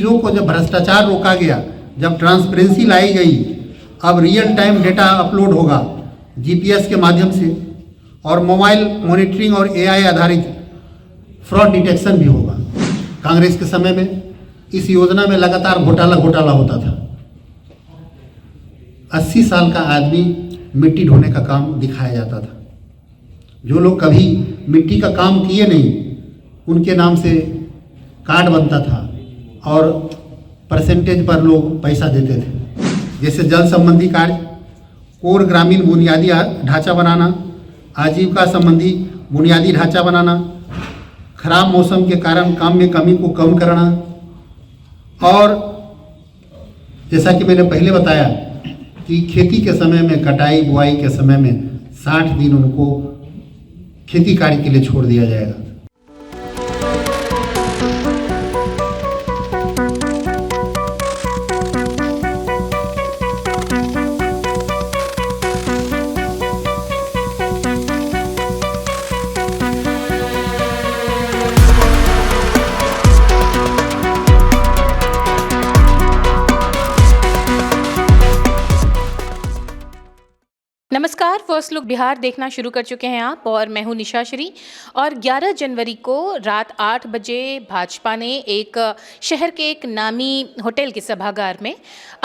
चीज़ों को जब भ्रष्टाचार रोका गया, जब ट्रांसपेरेंसी लाई गई, अब रियल टाइम डेटा अपलोड होगा जीपीएस के माध्यम से, और मोबाइल मॉनिटरिंग और एआई आधारित फ्रॉड डिटेक्शन भी होगा। कांग्रेस के समय में इस योजना में लगातार घोटाला होता था। 80 साल का आदमी मिट्टी ढोने का काम दिखाया जाता था। जो लोग कभी मिट्टी का काम किए नहीं, उनके नाम से कार्ड बनता था और परसेंटेज पर लोग पैसा देते थे। जैसे जल संबंधी कार्य, कोर ग्रामीण बुनियादी ढांचा बनाना, आजीविका संबंधी बुनियादी ढांचा बनाना, खराब मौसम के कारण काम में कमी को कम करना, और जैसा कि मैंने पहले बताया कि खेती के समय में, कटाई बुआई के समय में 60 दिन उनको खेती कार्य के लिए छोड़ दिया जाएगा। नमस्कार, फर्स्ट लुक बिहार देखना शुरू कर चुके हैं आप, और मैं हूं निशा श्री। और 11 जनवरी को रात 8 बजे भाजपा ने एक शहर के एक नामी होटल के सभागार में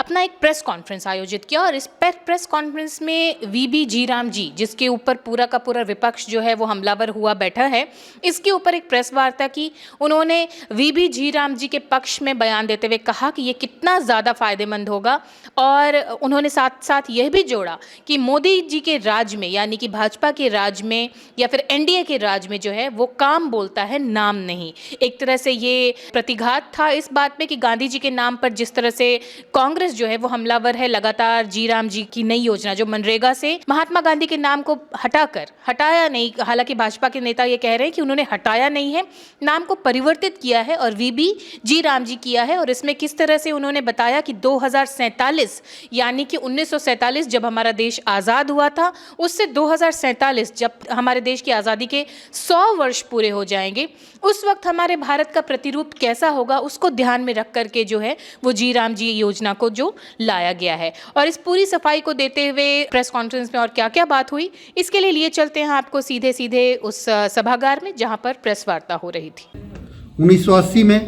अपना एक प्रेस कॉन्फ्रेंस आयोजित किया। और इस प्रेस कॉन्फ्रेंस में वीबी जीराम जी, जिसके ऊपर पूरा का पूरा विपक्ष जो है वो हमलावर हुआ बैठा है, इसके ऊपर एक प्रेस वार्ता की। उन्होंने वीबी जीराम जी के पक्ष में बयान देते हुए कहा कि ये कितना ज़्यादा फायदेमंद होगा, और उन्होंने साथ साथ यह भी जोड़ा कि मोदी जी के राज में, यानी कि भाजपा के राज में या फिर एनडीए के राज में जो है वो काम बोलता है, नाम नहीं। एक तरह से ये प्रतिघात था इस बात में कि गांधी जी के नाम पर जिस तरह से कांग्रेस जो है वो हमलावर है लगातार जीराम जी की नई योजना जो मनरेगा से महात्मा गांधी के नाम को हटाया नहीं। हालांकि भाजपा के नेता ये कह रहे हैं कि उन्होंने हटाया नहीं है, नाम को परिवर्तित किया है और वीबी जीराम जी किया है। और इसमें किस तरह से उन्होंने बताया कि 2047 यानी कि 1947 जब हमारा देश आज़ाद हुआ था, उससे 2047 जब हमारे देश की आज़ादी के 100 वर्ष पूरे हो जाएंगे, उस वक्त हमारे भारत का प्रतिरूप कैसा होगा, उसको ध्यान में रख करके जो है वो जीराम जी योजना को जो लाया गया है। और इस पूरी सफाई को देते हुए प्रेस कॉन्फ्रेंस में और क्या क्या बात हुई, इसके लिए लिए चलते हैं आपको सीधे सीधे उस सभागार में जहां पर प्रेस वार्ता हो रही थी। 1980 में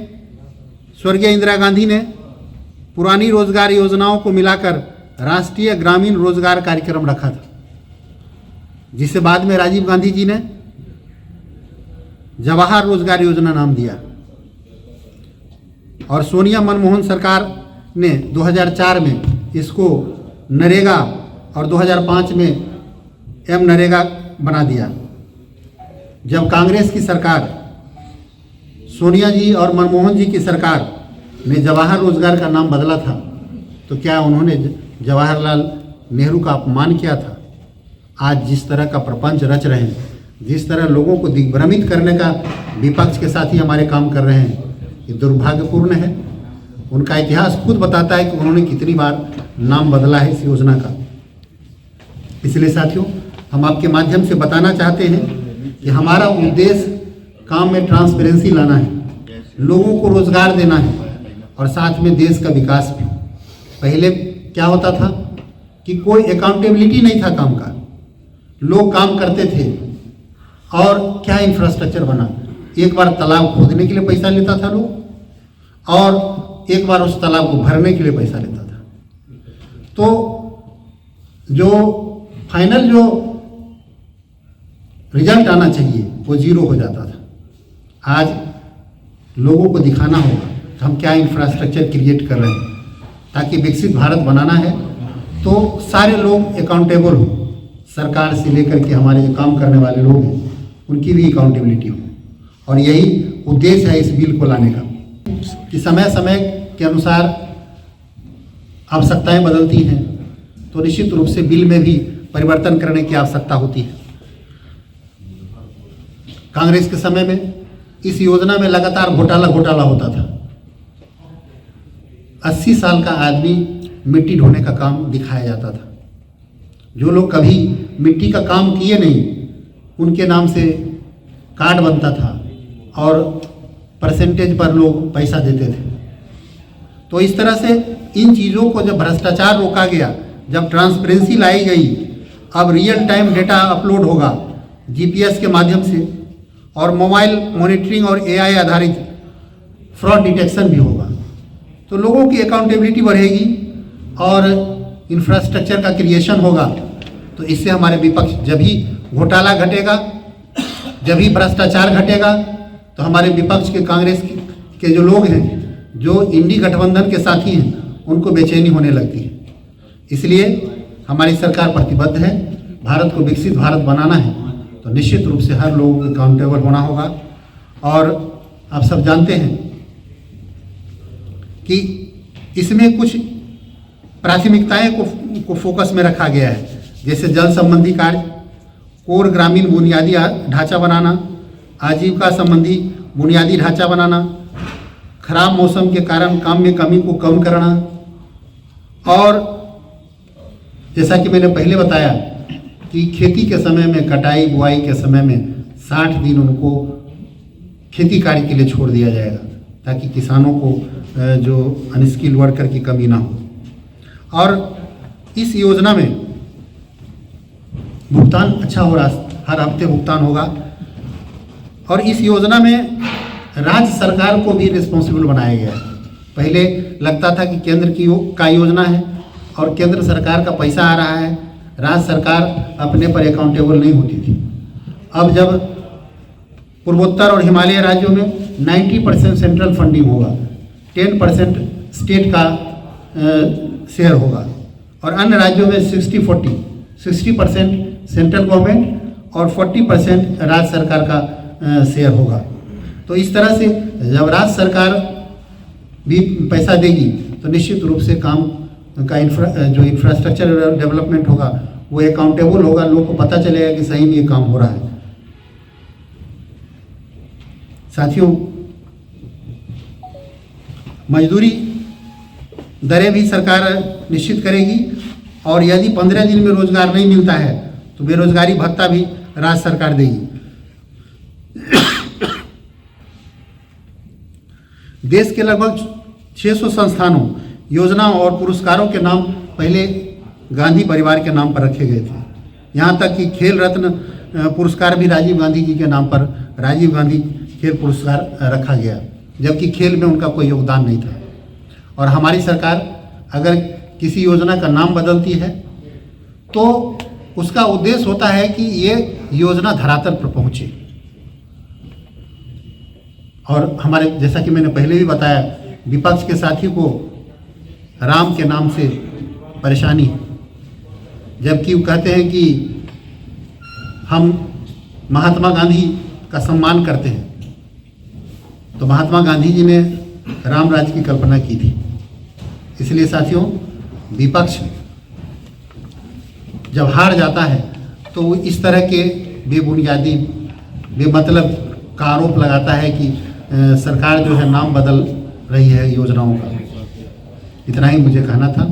स्वर्गीय इंदिरा गांधी ने पुरानी रोजगार योजनाओं को मिलाकर राष्ट्रीय ग्रामीण रोजगार कार्यक्रम रखा था, जिसे बाद में राजीव गांधी जी ने जवाहर रोजगार योजना नाम दिया। और सोनिया मनमोहन सरकार ने 2004 में इसको नरेगा और 2005 में एम नरेगा बना दिया। जब कांग्रेस की सरकार, सोनिया जी और मनमोहन जी की सरकार ने जवाहर रोजगार का नाम बदला था, तो क्या उन्होंने जवाहरलाल नेहरू का अपमान किया था? आज जिस तरह का प्रपंच रच रहे हैं, जिस तरह लोगों को दिग्भ्रमित करने का विपक्ष के साथ ही हमारे काम कर रहे हैं, ये दुर्भाग्यपूर्ण है। उनका इतिहास खुद बताता है कि उन्होंने कितनी बार नाम बदला है इस योजना का। इसलिए साथियों, हम आपके माध्यम से बताना चाहते हैं कि हमारा उद्देश्य काम में ट्रांसपेरेंसी लाना है, लोगों को रोजगार देना है और साथ में देश का विकास भी। पहले क्या होता था कि कोई अकाउंटेबिलिटी नहीं था काम का, लोग काम करते थे और क्या इंफ्रास्ट्रक्चर बना। एक बार तालाब खोदने के लिए पैसा लेता था लोग, और एक बार उस तालाब को भरने के लिए पैसा लेता था। तो जो फाइनल जो रिजल्ट आना चाहिए वो 0 हो जाता था। आज लोगों को दिखाना होगा कि हम क्या इंफ्रास्ट्रक्चर क्रिएट कर रहे हैं, ताकि विकसित भारत बनाना है तो सारे लोग अकाउंटेबल हों, सरकार से लेकर के हमारे जो काम करने वाले लोग हैं उनकी भी अकाउंटेबिलिटी हो। और यही उद्देश्य है इस बिल को लाने का कि समय समय के अनुसार आवश्यकताएं बदलती हैं, तो निश्चित रूप से बिल में भी परिवर्तन करने की आवश्यकता होती है। कांग्रेस के समय में इस योजना में लगातार घोटाला होता था। 80 साल का आदमी मिट्टी ढोने का काम दिखाया जाता था। जो लोग कभी मिट्टी का काम किए नहीं, उनके नाम से कार्ड बनता था और परसेंटेज पर लोग पैसा देते थे। तो इस तरह से इन चीज़ों को जब भ्रष्टाचार रोका गया, जब ट्रांसपेरेंसी लाई गई, अब रियल टाइम डेटा अपलोड होगा जीपीएस के माध्यम से, और मोबाइल मॉनिटरिंग और एआई आधारित फ्रॉड डिटेक्शन भी होगा, तो लोगों की अकाउंटेबिलिटी बढ़ेगी और इंफ्रास्ट्रक्चर का क्रिएशन होगा। तो इससे हमारे विपक्ष, जब ही घोटाला घटेगा, जब ही भ्रष्टाचार घटेगा, तो हमारे विपक्ष के कांग्रेस के जो लोग हैं, जो इंडी गठबंधन के साथी हैं, उनको बेचैनी होने लगती है। इसलिए हमारी सरकार प्रतिबद्ध है, भारत को विकसित भारत बनाना है, तो निश्चित रूप से हर लोगों को अकाउंटेबल होना होगा। और आप सब जानते हैं कि इसमें कुछ प्राथमिकताएं को फोकस में रखा गया है, जैसे जल संबंधी कार्य, कोर ग्रामीण बुनियादी ढांचा बनाना, आजीविका संबंधी बुनियादी ढांचा बनाना, खराब मौसम के कारण काम में कमी को कम करना, और जैसा कि मैंने पहले बताया कि खेती के समय में, कटाई बुआई के समय में 60 दिन उनको खेती कार्य के लिए छोड़ दिया जाएगा, ताकि किसानों को जो अनस्किल्ड वर्कर की कमी ना हो। और इस योजना में भुगतान अच्छा हो रहा, हर हफ्ते भुगतान होगा। और इस योजना में राज्य सरकार को भी रिस्पॉन्सिबल बनाया गया है। पहले लगता था कि केंद्र का योजना है और केंद्र सरकार का पैसा आ रहा है, राज्य सरकार अपने पर अकाउंटेबल नहीं होती थी। अब जब पूर्वोत्तर और हिमालय राज्यों में 90% सेंट्रल फंडिंग होगा, 10% स्टेट का शेयर होगा, और अन्य राज्यों में 60-40, 60% सेंट्रल गवर्नमेंट और 40% राज्य सरकार का शेयर होगा। तो इस तरह से जब राज्य सरकार भी पैसा देगी, तो निश्चित रूप से काम का जो इंफ्रास्ट्रक्चर डेवलपमेंट होगा वो अकाउंटेबल होगा, लोगों को पता चलेगा कि सही में ये काम हो रहा है। साथियों, मजदूरी दरें भी सरकार निश्चित करेगी, और यदि 15 दिन में रोजगार नहीं मिलता है तो बेरोजगारी भत्ता भी राज्य सरकार देगी। देश के लगभग 600 संस्थानों, योजनाओं और पुरस्कारों के नाम पहले गांधी परिवार के नाम पर रखे गए थे। यहाँ तक कि खेल रत्न पुरस्कार भी राजीव गांधी जी के नाम पर राजीव गांधी खेल पुरस्कार रखा गया, जबकि खेल में उनका कोई योगदान नहीं था। और हमारी सरकार अगर किसी योजना का नाम बदलती है तो उसका उद्देश्य होता है कि ये योजना धरातल पर पहुँचे। और हमारे, जैसा कि मैंने पहले भी बताया, विपक्ष के साथी को राम के नाम से परेशानी है, जबकि वो कहते हैं कि हम महात्मा गांधी का सम्मान करते हैं। तो महात्मा गांधी जी ने राम राज्य की कल्पना की थी। इसलिए साथियों, विपक्ष जब हार जाता है तो वो इस तरह के बेबुनियादी, बेमतलब का आरोप लगाता है कि सरकार जो है नाम बदल रही है योजनाओं का। इतना ही मुझे कहना था।